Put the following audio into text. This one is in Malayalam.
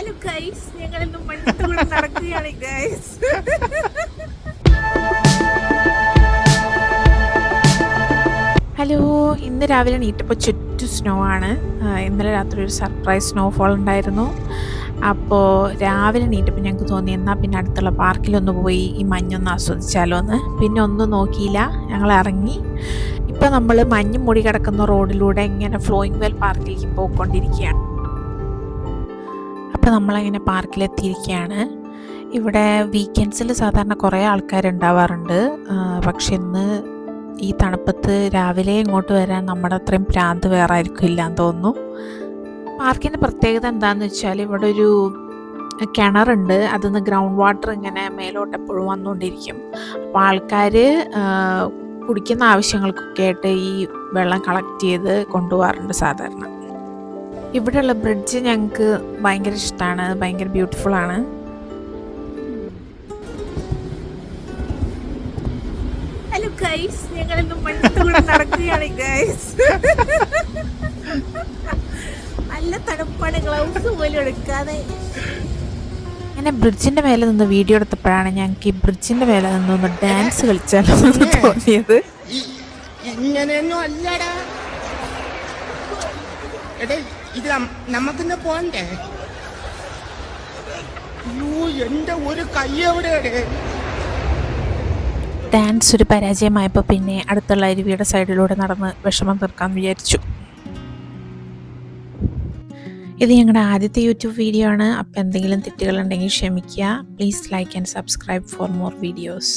ഹലോ ഗൈസ്, ഞങ്ങളിന്ന് മഞ്ഞത്തൂടെ നടക്കുകയാണ് ഗൈസ്. ഹലോ, ഇന്ന് രാവിലെ നീറ്റപ്പോൾ ചുറ്റും സ്നോ ആണ്. ഇന്നലെ രാത്രി ഒരു സർപ്രൈസ് സ്നോഫോൾ ഉണ്ടായിരുന്നു. അപ്പോൾ രാവിലെ നീറ്റപ്പോൾ ഞങ്ങൾക്ക് തോന്നി എന്നാൽ പിന്നെ അടുത്തുള്ള പാർക്കിലൊന്ന് പോയി ഈ മഞ്ഞൊന്ന് ആസ്വദിച്ചാലോ എന്ന്. പിന്നെ ഒന്നും നോക്കിയില്ല, ഞങ്ങൾ ഇറങ്ങി. ഇപ്പോൾ നമ്മൾ മഞ്ഞ് മൂടി കിടക്കുന്ന റോഡിലൂടെ ഇങ്ങനെ ഫ്ലോയിങ് വെൽ പാർക്കിലേക്ക് പോയിക്കൊണ്ടിരിക്കുകയാണ്. അപ്പോൾ നമ്മളങ്ങനെ പാർക്കിലെത്തിയിരിക്കുകയാണ്. ഇവിടെ വീക്കെൻഡ്സിൽ സാധാരണ കുറേ ആൾക്കാരുണ്ടാവാറുണ്ട്. പക്ഷെ ഇന്ന് ഈ തണുപ്പത്ത് രാവിലെ ഇങ്ങോട്ട് വരാൻ നമ്മുടെ അത്രയും ഭ്രാന്ത് വേറെ ആയിരിക്കും ഇല്ലാന്ന് തോന്നുന്നു. പാർക്കിൻ്റെ പ്രത്യേകത എന്താണെന്ന് വെച്ചാൽ ഇവിടെ ഒരു കിണറുണ്ട്. അതിൽ ഗ്രൗണ്ട് വാട്ടർ ഇങ്ങനെ മേലോട്ട് എപ്പോഴും വന്നുകൊണ്ടിരിക്കും. അപ്പോൾ ആൾക്കാർ കുടിക്കുന്ന ആവശ്യങ്ങൾക്കൊക്കെ ആയിട്ട് ഈ വെള്ളം കളക്ട് ചെയ്ത് കൊണ്ടുപോകാറുണ്ട് സാധാരണ. ഇവിടെയുള്ള ബ്രിഡ്ജ് ഞങ്ങൾക്ക് ഭയങ്കര ഇഷ്ടമാണ്, ഭയങ്കര ബ്യൂട്ടിഫുള്ളാണ്. ഹലോ ഗൈസ്, ഞങ്ങളിന്ന് മഞ്ഞത്തൂടെ നടക്കുകയാണ് ഗൈസ്. നല്ല തണുപ്പാണ്, ഗ്ലൗസ് പോലും എടുക്കാതെ. അങ്ങനെ ബ്രിഡ്ജിന്റെ മേലെ നിന്ന് വീഡിയോ എടുത്തപ്പോഴാണ് ഞങ്ങൾക്ക് ഈ ബ്രിഡ്ജിന്റെ മേലെ നിന്നൊന്ന് ഡാൻസ് കളിച്ചാലോ എന്ന് തോന്നിയത്. ഇങ്ങനെയൊന്നും അല്ലടാ, ഇത് നമുക്കിന്ന് പോണ്ടേ? എന്റെ ഒരു കൈ എവിടെയാണ്? ഡാൻസ് ഒരു പരാജയമായപ്പോൾ പിന്നെ അടുത്തുള്ള അരുവിയുടെ സൈഡിലൂടെ നടന്ന് വിഷമം തീർക്കാമെന്ന് വിചാരിച്ചു. ഇത് ഞങ്ങളുടെ ആദ്യത്തെ യൂട്യൂബ് വീഡിയോ ആണ്. അപ്പോൾ എന്തെങ്കിലും തെറ്റുകളുണ്ടെങ്കിൽ ക്ഷമിക്കുക. Please like and subscribe for more videos.